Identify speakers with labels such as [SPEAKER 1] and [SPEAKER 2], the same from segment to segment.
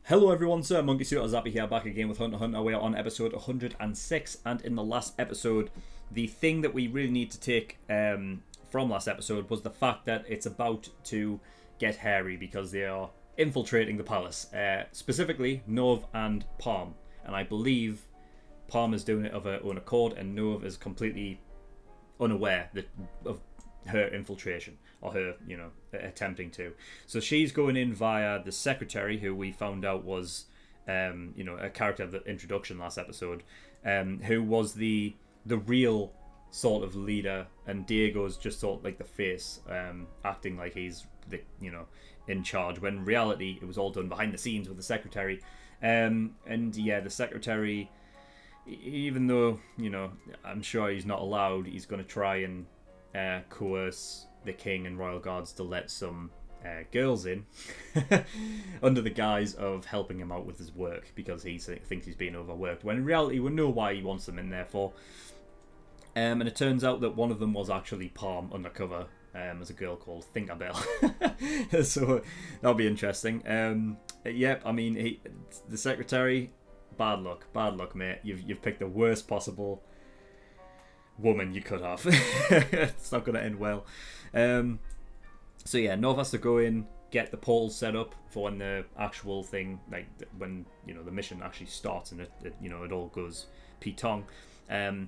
[SPEAKER 1] Hello everyone, SirMonkeySuit Zappy here, back again with Hunter x Hunter. We are on episode 106, and in the last episode, the thing that we really need to take from last episode was the fact that it's about to get hairy because they are infiltrating the palace. Specifically, Knov and Palm. And I believe Palm is doing it of her own accord, and Knov is completely unaware of her infiltration, or her, attempting to. So she's going in via the secretary, who we found out was, a character of the introduction last episode, who was the real sort of leader, and Diego's just sort of like the face, acting like he's in charge, when in reality it was all done behind the scenes with the secretary. The secretary, even though I'm sure he's not allowed, he's going to try and coerce the king and royal guards to let some girls in under the guise of helping him out with his work, because he thinks he's being overworked, when in reality we know why he wants them in there for. And it turns out that one of them was actually Palm undercover, as a girl called Tinkerbell. So that'll be interesting. The secretary, bad luck, mate. You've picked the worst possible woman you could have. It's not going to end well. Knov has to go in, get the portal set up for when the actual thing, like when the mission actually starts, and it all goes P-tong.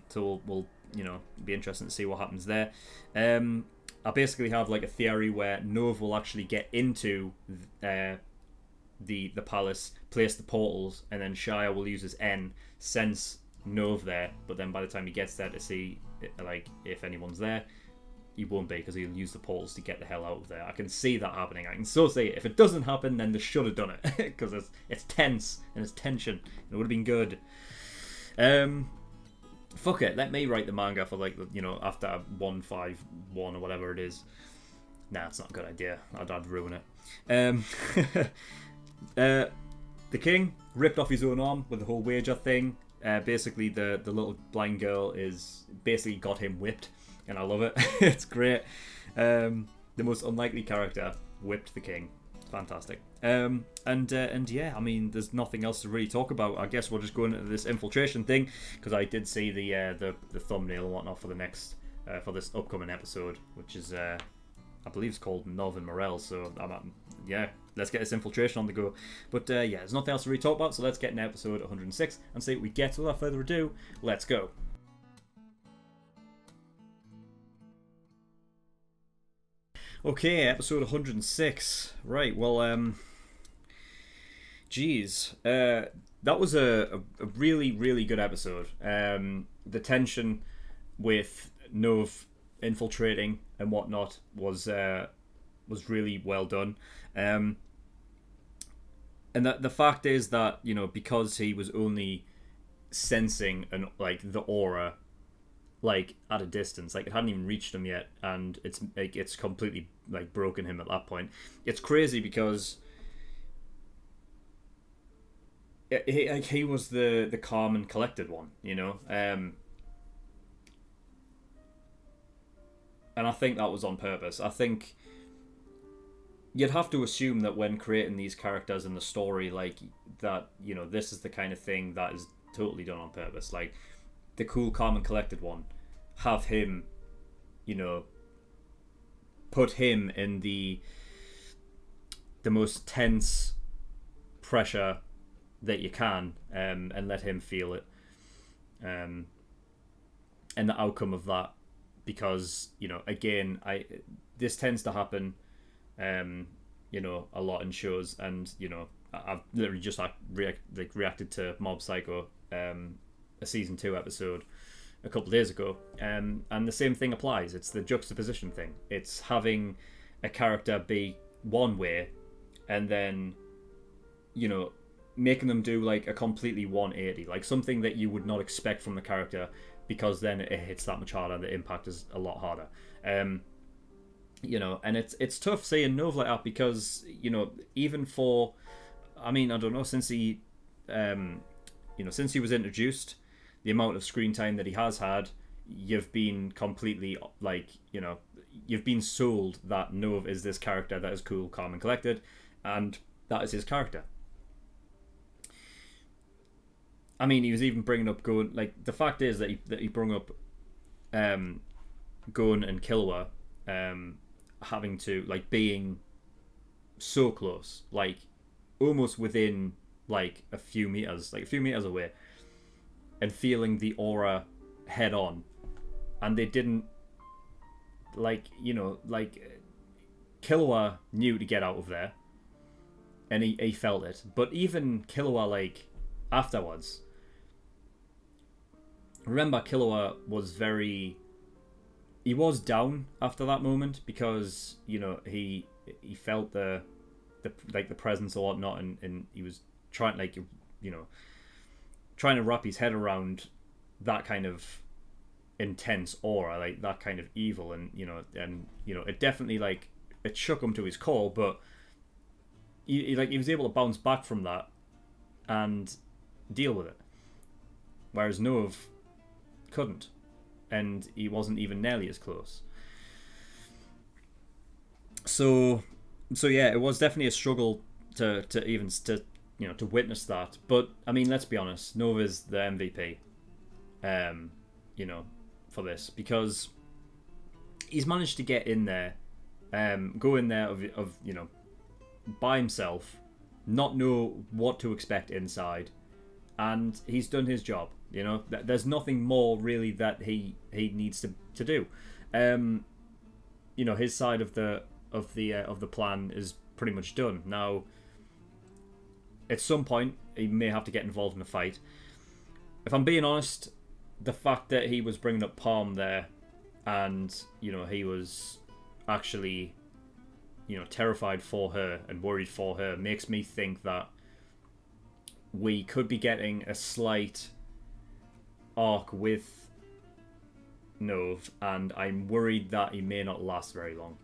[SPEAKER 1] So we'll be interesting to see what happens there. I basically have like a theory where Knov will actually get into the palace, place the portals, and then Shia will use his N, sense Knov there, but then by the time he gets there to see like if anyone's there, he won't be, because he'll use the portals to get the hell out of there. I can see that happening. I can so see it. If it doesn't happen, then they should have done it, because it's tense and it's tension. It would have been good. Fuck it, let me write the manga for after 151 or whatever it is. Nah, it's not a good idea. I'd ruin it. The king ripped off his own arm with the whole wager thing. Basically, the little blind girl is basically got him whipped, and I love it. It's great. The most unlikely character whipped the king. Fantastic. There's nothing else to really talk about. I guess we'll just go into this infiltration thing, because I did see the thumbnail and whatnot for the next for this upcoming episode, which is I believe it's called Knov and Morel. So let's get this infiltration on the go. But there's nothing else to really talk about, so let's get in episode 106 and see what we get. So without further ado, let's go. Okay, episode 106. Right, well, that was a really, really good episode. The tension with Knov infiltrating and whatnot was really well done. And that the fact is that because he was only sensing the aura at a distance, it hadn't even reached him yet, and it's completely broken him at that point. It's crazy because he was the calm and collected one, and I think that was on purpose. I think you'd have to assume that when creating these characters in the story, this is the kind of thing that is totally done on purpose. The cool, calm, and collected one, have him, put him in the most tense pressure that you can, and let him feel it, and the outcome of that. Because again, this tends to happen, a lot in shows, and I've literally just reacted to Mob Psycho, a season 2 episode a couple of days ago, and the same thing applies. It's the juxtaposition thing. It's having a character be one way, and then making them do a completely 180, something that you would not expect from the character, because then it hits that much harder. The impact is a lot harder. And it's tough seeing Knov like that, because even for, I don't know, since he since he was introduced, the amount of screen time that he has had, you've been completely you've been sold that Knov is this character that is cool, calm, and collected, and that is his character. I mean, he was even bringing up Gun. Like the fact is that he brought up Gun and Killua having to like being so close, like almost within like a few meters away, and feeling the aura head on, and they didn't like Killua knew to get out of there, and he felt it. But even Killua, like afterwards, remember Killua was he was down after that moment because he felt the presence or whatnot, and he was trying trying to wrap his head around that kind of intense aura, like that kind of evil, and it definitely like it shook him to his core, but he was able to bounce back from that and deal with it, whereas Knov couldn't, and he wasn't even nearly as close. So yeah, it was definitely a struggle to witness that. But I mean, let's be honest, Knov is the MVP, for this, because he's managed to get in there, go in there of by himself, not know what to expect inside, and he's done his job. There's nothing more really that he needs to do. His side of the plan is pretty much done. Now, at some point, he may have to get involved in a fight. If I'm being honest, the fact that he was bringing up Palm there, and he was actually terrified for her and worried for her, makes me think that we could be getting a slight arc with Knov, and I'm worried that he may not last very long.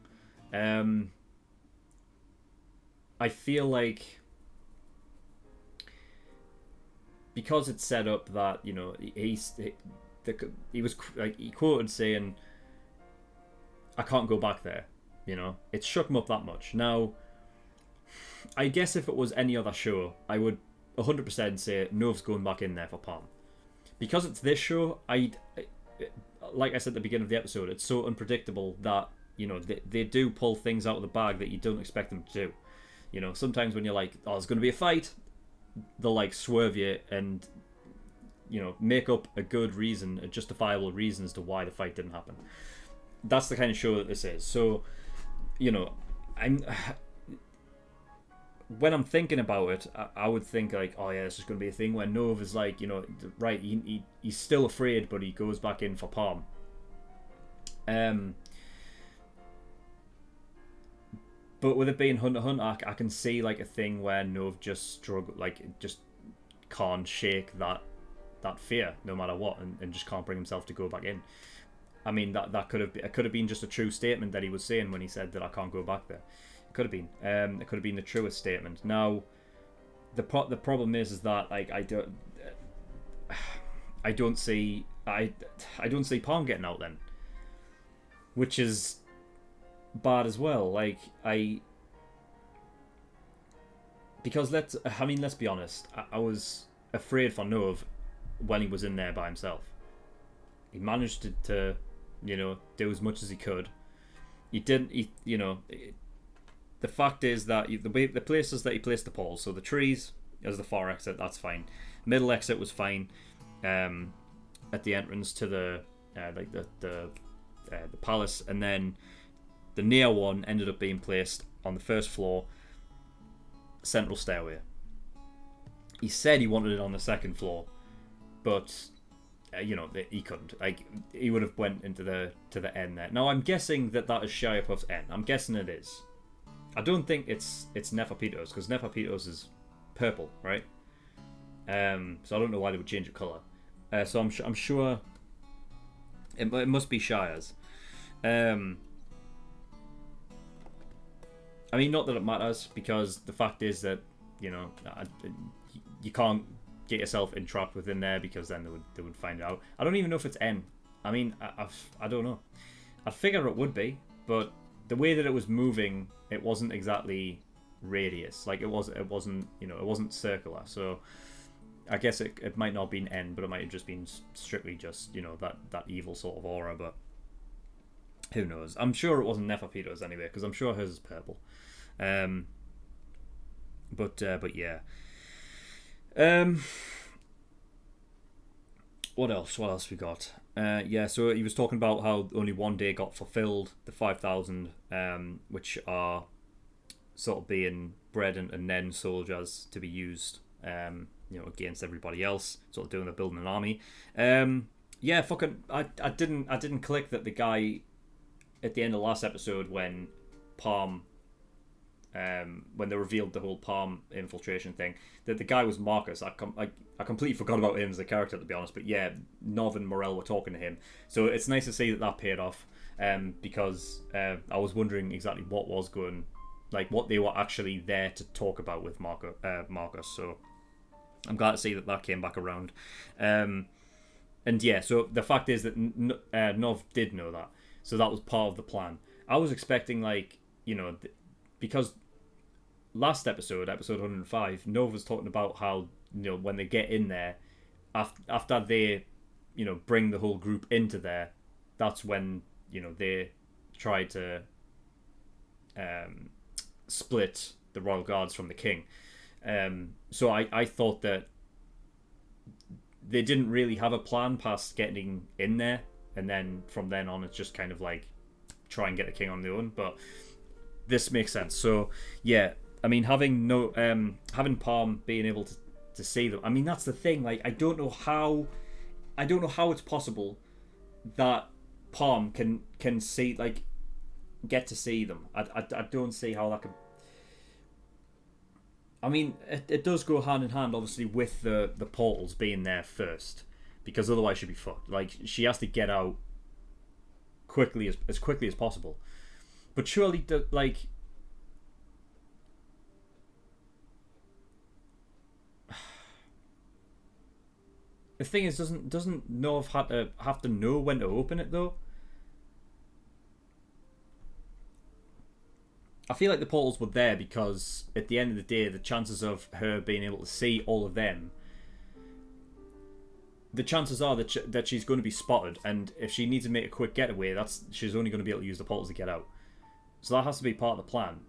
[SPEAKER 1] I feel like because it's set up that he quoted saying, "I can't go back there." It shook him up that much. Now, I guess if it was any other show, I would 100% say Knov's going back in there for Palm. Because it's this show, like I said at the beginning of the episode, it's so unpredictable that they do pull things out of the bag that you don't expect them to do. Sometimes when you're like, oh, there's going to be a fight, they'll like swerve you and make up a good reason, a justifiable reason as to why the fight didn't happen. That's the kind of show that this is. So when I'm thinking about it, I would think like, oh yeah, this is going to be a thing where Knov is like, right, he's still afraid, but he goes back in for Palm. But with it being Hunter x Hunter, I can see like a thing where Knov just just can't shake that fear no matter what, and just can't bring himself to go back in. I mean, that could have been just a true statement that he was saying when he said that I can't go back there. It could have been. It could have been the truest statement. Now, the problem is that like I don't see Palm getting out then, which is bad as well. Like because let's be honest. I was afraid for Knov when he was in there by himself. He managed to do as much as he could. He didn't. The fact is that the places that he placed the poles, so the trees as the far exit, that's fine. Middle exit was fine. At the entrance to the palace, and then the near one ended up being placed on the first floor, central stairway. He said he wanted it on the second floor, but he couldn't. Like, he would have went into the end there. Now I'm guessing that is Shia Puff's end. I'm guessing it is. I don't think it's Neferpito's, because Neferpito's is purple, right? So I don't know why they would change the color. So I'm sure it must be Shia's. I mean, not that it matters, because the fact is that you can't get yourself entrapped within there, because then they would find out. I don't even know if it's N. I mean, I don't know. I figure it would be, but the way that it was moving, it wasn't exactly radius. Like it wasn't circular. So I guess it might not have been N, but it might have just been strictly just, that evil sort of aura, but who knows? I'm sure it wasn't Neferpito's anyway, because I'm sure hers is purple. But yeah. What else we got? Yeah, so he was talking about how only one day got fulfilled, the 5,000, which are sort of being bred and then soldiers to be used, against everybody else, sort of doing the building an army. Yeah, fucking, I didn't click that the guy at the end of the last episode when Palm, when they revealed the whole Palm infiltration thing, that the guy was Marcus. I completely forgot about him as a character, to be honest. But yeah, Knov and Morel were talking to him, so it's nice to see that paid off. Because I was wondering exactly what was going, like what they were actually there to talk about with Marcus. So I'm glad to see that came back around. And yeah, so the fact is that Knov did know that, so that was part of the plan. I was expecting, because last episode 105, Knov was talking about how, when they get in there, after they, bring the whole group into there, that's when, they try to split the royal guards from the king. So I thought that they didn't really have a plan past getting in there, and then from then on it's just kind of like try and get the king on their own. But this makes sense. So yeah, I mean, having Palm being able to see them, I mean, that's the thing. Like, I don't know how it's possible that Palm can see, like, get to see them. I don't see how that could. I mean, it does go hand in hand, obviously, with the portals being there first, because otherwise she'd be fucked. Like, she has to get out as quickly as possible. But surely, like, the thing is, doesn't Knov have to know when to open it though? I feel like the portals were there because at the end of the day, the chances of her being able to see all of them, the chances are that she's going to be spotted, and if she needs to make a quick getaway, she's only going to be able to use the portals to get out. So that has to be part of the plan.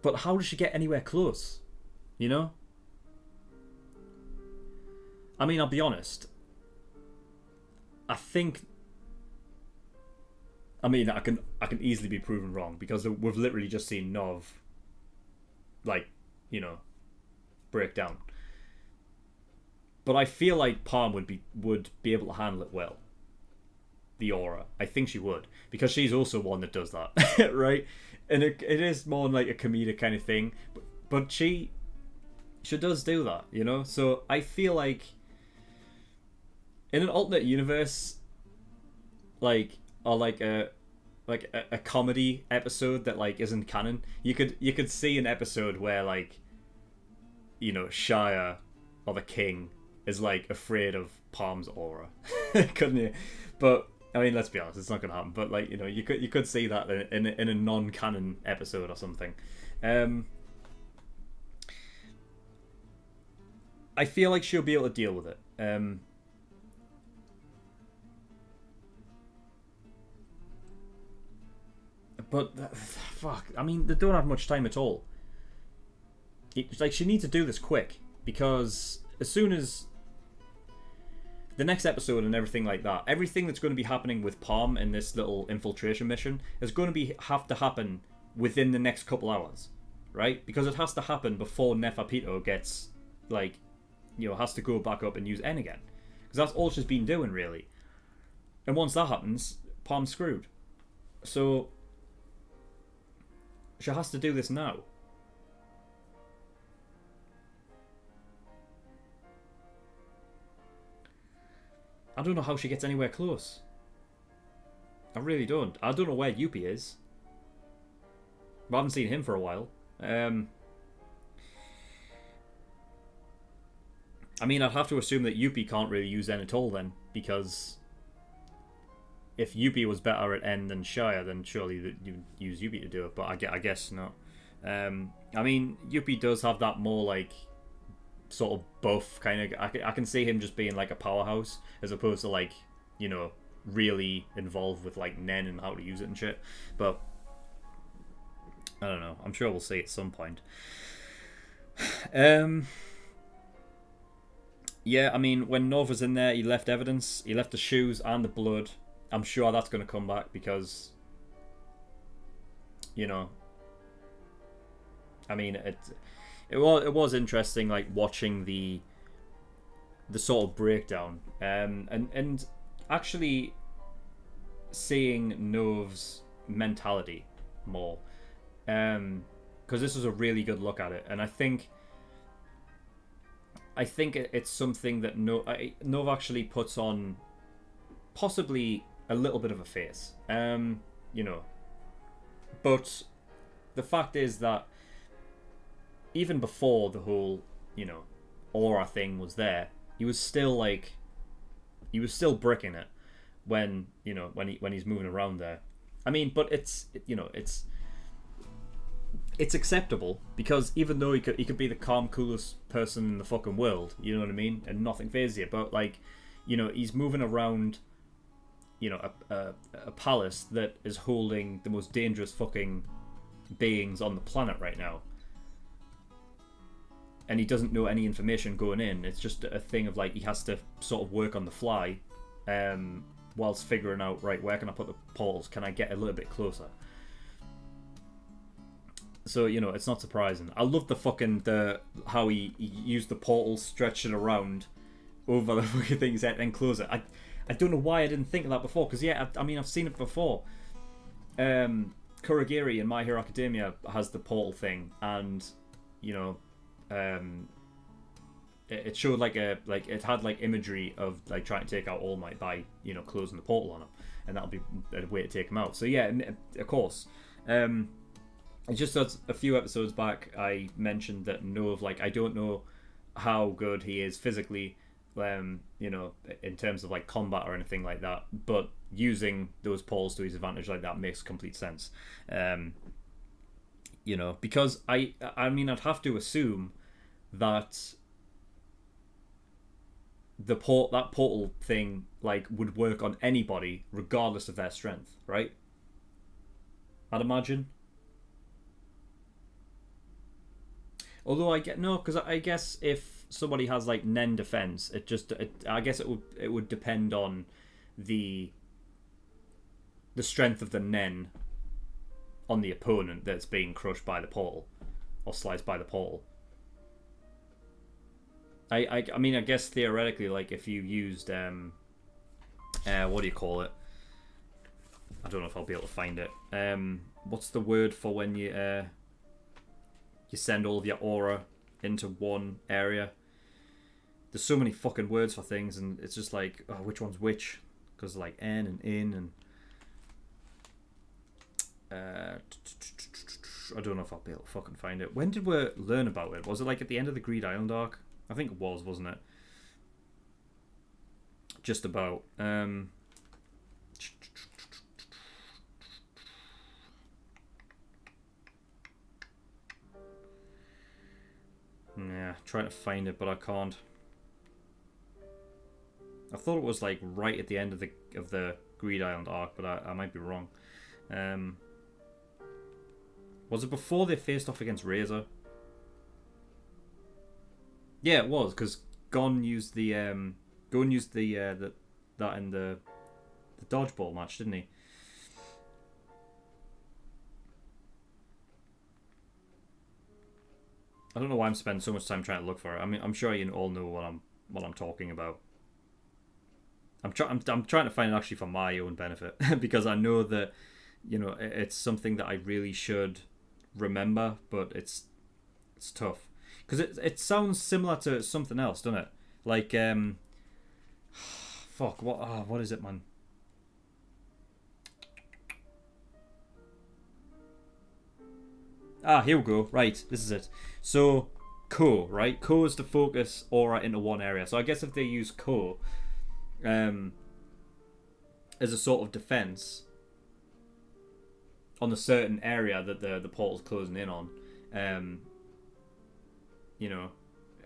[SPEAKER 1] But how does she get anywhere close? I mean, I'll be honest. I can easily be proven wrong, because we've literally just seen Knov, break down. But I feel like Palm would be able to handle it well. The aura, I think she would, because she's also one that does that, right? And it is more like a comedic kind of thing, but she does do that, So I feel like in an alternate universe, a comedy episode that isn't canon, you could see an episode where Shia or the king is afraid of Palm's aura, couldn't you? But I mean, let's be honest, it's not gonna happen. But you could see that in a non-canon episode or something. I feel like she'll be able to deal with it. But fuck, I mean, they don't have much time at all. She needs to do this quick, because as soon as the next episode and everything like that, everything that's going to be happening with Palm in this little infiltration mission is going to have to happen within the next couple hours, right? Because it has to happen before Neferpito gets has to go back up and use N again, because that's all she's been doing really. And once that happens, Palm's screwed. So she has to do this now. I don't know how she gets anywhere close. I really don't. I don't know where Yuppie is. I haven't seen him for a while. I mean, I'd have to assume that Yuppie can't really use N at all then, because if Yuppie was better at N than Shia, then surely you'd use Yuppie to do it, but I guess not. I mean, Yuppie does have that more sort of buff kind of. I can see him just being like a powerhouse as opposed to like, you know, really involved with like Nen and how to use it and shit. But I don't know. I'm sure we'll see at some point. Yeah, I mean, when Knov was in there, he left evidence. He left the shoes and the blood. I'm sure that's going to come back because, you know, I mean, it was interesting, like watching the sort of breakdown, and actually seeing Knov's mentality more, because this was a really good look at it, and I think it's something that Knov actually puts on possibly a little bit of a face, you know, but the fact is that even before the whole, you know, aura thing was there, he was still bricking it when, you know, when he's moving around there. I mean, but it's, you know, it's acceptable because even though he could be the calm, coolest person in the fucking world, you know what I mean, and nothing phases you, but like, you know, he's moving around, you know, a palace that is holding the most dangerous fucking beings on the planet right now. And he doesn't know any information going in. It's just a thing of like he has to sort of work on the fly, whilst figuring out, right, where can I put the portals? Can I get a little bit closer? So, you know, it's not surprising. I love how he used the portal, stretch it around over the fucking thing's head and close it. I don't know why I didn't think of that before, because yeah, I mean, I've seen it before. Kurogiri in My Hero Academia has the portal thing, and, you know, it showed like it had like imagery of like trying to take out All Might by, you know, closing the portal on him, and that'll be a way to take him out. So yeah, of course. It's just that a few episodes back I mentioned that Knov, like, I don't know how good he is physically, you know, in terms of like combat or anything like that, but using those portals to his advantage like that makes complete sense. You know, because I mean, I'd have to assume that that portal thing like would work on anybody regardless of their strength, right? I'd imagine. Although because I guess if somebody has like Nen defense, I guess it would depend on the strength of the Nen on the opponent that's being crushed by the portal or sliced by the portal. I mean, I guess theoretically, like if you used what do you call it? I don't know if I'll be able to find it. What's the word for when you send all of your aura into one area? There's so many fucking words for things, and it's just like, oh, which one's which? Because like N and in and I don't know if I'll be able to fucking find it. When did we learn about it? Was it like at the end of the Greed Island arc? I think it was, wasn't it? Just about. Yeah, trying to find it, but I can't. I thought it was like right at the end of the Greed Island arc, but I might be wrong. Was it before they faced off against Razor? Yeah, it was, because Gon used the that in the dodgeball match, didn't he? I don't know why I'm spending so much time trying to look for it. I mean, I'm sure you all know what I'm talking about. I'm trying to find it actually for my own benefit because I know that, you know, it's something that I really should remember, but it's tough because it sounds similar to something else, doesn't it? Like fuck, what is it, man? Here we go. Right, this is it. So, Ko, right? Ko is to focus aura into one area. So I guess if they use Ko as a sort of defense on a certain area that the portal's closing in on, you know,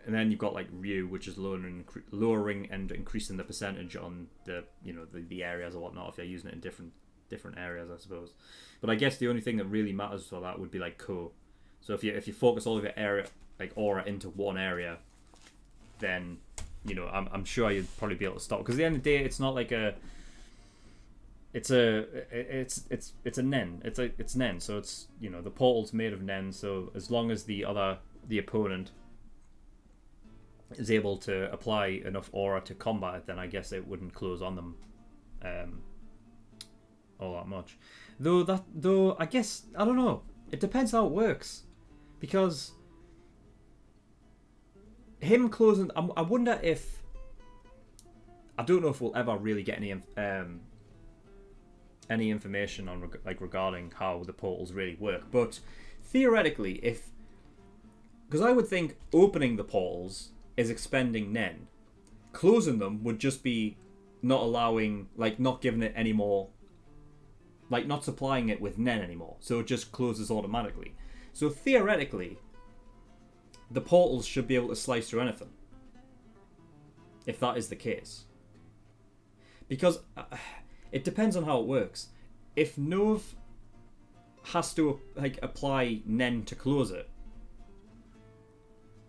[SPEAKER 1] and then you've got like Ryu, which is lowering and increasing the percentage on the the areas or whatnot if you're using it in different areas, I suppose. But I guess the only thing that really matters for that would be like Ko. So if you focus all of your area like aura into one area, then I'm sure you'd probably be able to stop. Because at the end of the day, it's not like it's a Nen. It's Nen. So it's the portal's made of Nen. So as long as the opponent is able to apply enough aura to combat it, then I guess it wouldn't close on them all that much. Though I guess I don't know. It depends how it works, because him closing. I wonder if I don't know if we'll ever really get any information on regarding how the portals really work. But theoretically, because I would think opening the portals is expending Nen, closing them would just be not allowing, not giving it any more, not supplying it with Nen anymore. So it just closes automatically. So theoretically, the portals should be able to slice through anything, if that is the case. Because it depends on how it works. If Knov has to apply Nen to close it,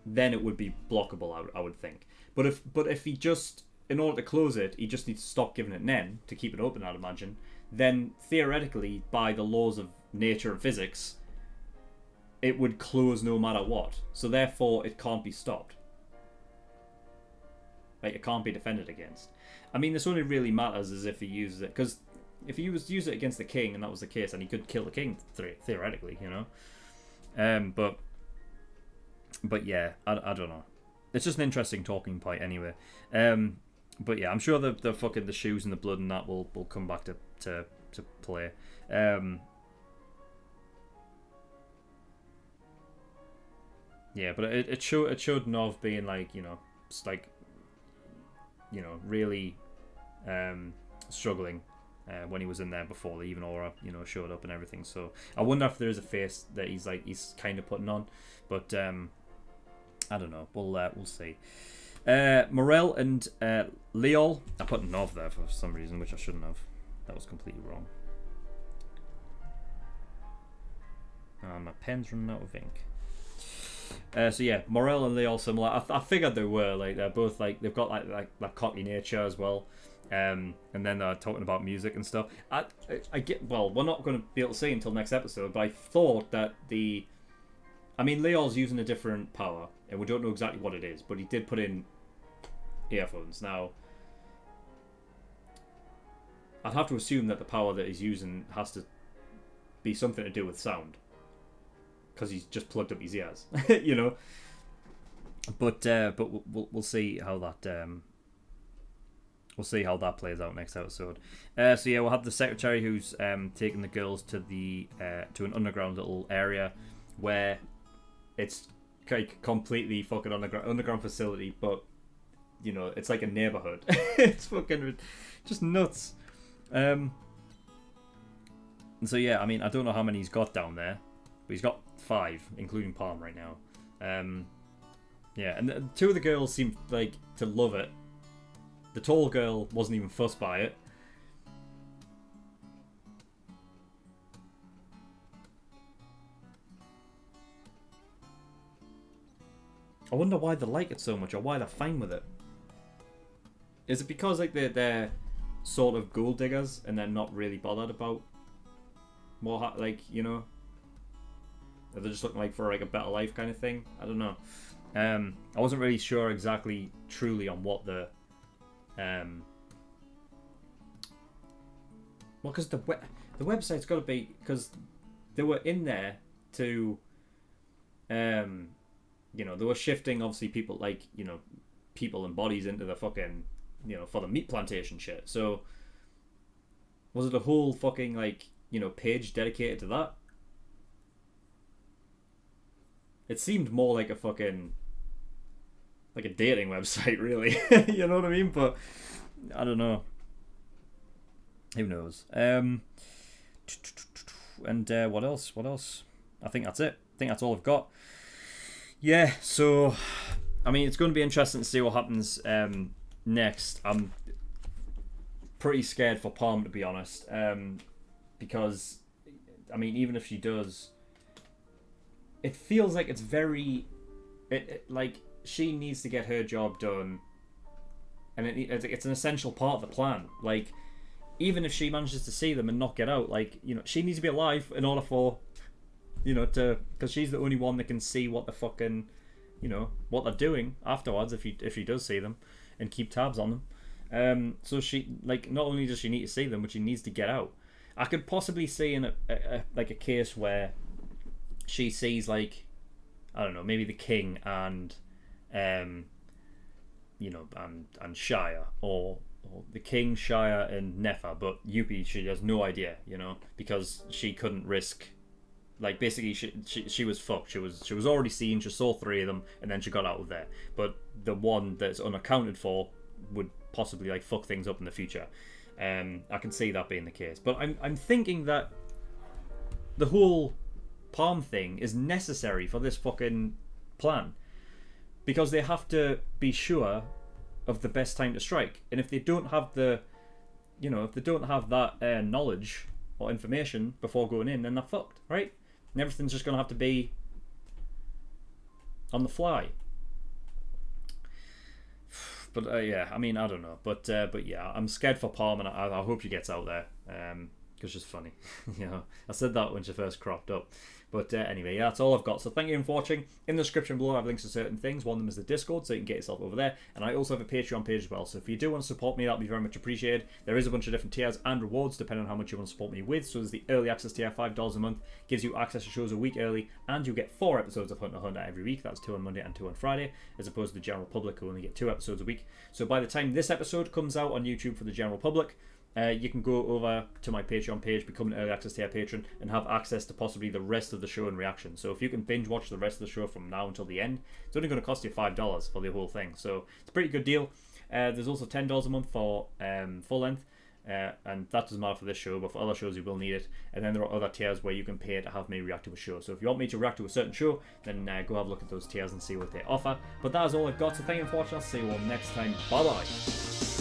[SPEAKER 1] then it would be blockable, I would think. But if he just, in order to close it, he just needs to stop giving it Nen to keep it open, I'd imagine, then theoretically, by the laws of nature and physics, it would close no matter what. So therefore, it can't be stopped. It can't be defended against. I mean, this only really matters as if he uses it, because if he was to use it against the king, and that was the case, and he could kill the king theoretically, But yeah, I don't know. It's just an interesting talking point anyway. But yeah, I'm sure the fucking the shoes and the blood and that will come back to play. Yeah, but it showed Knov being really struggling when he was in there before the even aura showed up and everything. So I wonder if there is a face that he's kind of putting on, but I don't know. We'll see. Morel and Leol. I put Knov there for some reason, which I shouldn't have. That was completely wrong. My pen's running out of ink. So yeah, Morel and Leol similar. I figured they were they're both they've got that cocky nature as well. And then they're talking about music and stuff. I get, well, we're not going to be able to see until next episode, but I thought that Leol's using a different power, and we don't know exactly what it is, but he did put in earphones. Now, I'd have to assume that the power that he's using has to be something to do with sound, because he's just plugged up his ears, But we'll see how that plays out next episode. So yeah, we'll have the secretary who's taking the girls to to an underground little area where it's completely fucking underground facility, but it's like a neighborhood. It's fucking just nuts. And so yeah, I don't know how many he's got down there, but he's got 5, including Palm right now. Yeah, and 2 of the girls seem to love it. The tall girl wasn't even fussed by it. I wonder why they like it so much, or why they're fine with it. Is it because they're sort of gold diggers and they're not really bothered about more are they just looking for a better life kind of thing? I don't know. I wasn't really sure exactly truly on what the because the website's got to be, because they were in there to they were shifting obviously people people and bodies into the fucking for the meat plantation shit. So was it a whole fucking page dedicated to that? It seemed more like a fucking a dating website, really. You know what I mean? But I don't know. Who knows? And what else? I think that's it. I think that's all I've got. Yeah, so I mean, it's going to be interesting to see what happens next. I'm pretty scared for Palm, to be honest, because, I mean, even if she does, it feels like it's very, like she needs to get her job done, and it's an essential part of the plan. Like, even if she manages to see them and not get out, like, you know, she needs to be alive in order for, you know, because she's the only one that can see what the fucking, you know, what they're doing afterwards, if she does see them, and keep tabs on them. So she, like, not only does she need to see them, but she needs to get out. I could possibly see in a case where she sees, like, I don't know, maybe the king and you know, and Shire, or the king, Shire, and Nefa, but Yuppie, she has no idea, you know, because she couldn't risk. Like, basically, she was fucked. She was already seen. She saw 3 of them, and then she got out of there. But the one that's unaccounted for would possibly, like, fuck things up in the future. I can see that being the case. But I'm thinking that the whole Palm thing is necessary for this fucking plan, because they have to be sure of the best time to strike. And if they don't have if they don't have that knowledge or information before going in, then they're fucked, right? And everything's just going to have to be on the fly. But yeah, I mean, I don't know. But yeah, I'm scared for Palm, and I hope she gets out there. Because she's funny. You know, I said that when she first cropped up. But anyway, yeah, that's all I've got. So thank you for watching. In the description below, I have links to certain things. One of them is the Discord, so you can get yourself over there. And I also have a Patreon page as well. So if you do want to support me, that would be very much appreciated. There is a bunch of different tiers and rewards depending on how much you want to support me with. So there's the early access tier, $5 a month. Gives you access to shows a week early. And you get 4 episodes of Hunter x Hunter every week. That's 2 on Monday and 2 on Friday. As opposed to the general public, who only get 2 episodes a week. So by the time this episode comes out on YouTube for the general public, you can go over to my Patreon page, become an early access tier patron, and have access to possibly the rest of the show and reaction. So if you can binge watch the rest of the show from now until the end, it's only going to cost you $5 for the whole thing. So it's a pretty good deal. There's also $10 a month for full length, and that doesn't matter for this show, but for other shows you will need it. And then there are other tiers where you can pay to have me react to a show. So if you want me to react to a certain show, then go have a look at those tiers and see what they offer. But that is all I've got, so thank you for watching. I'll see you all next time. Bye bye.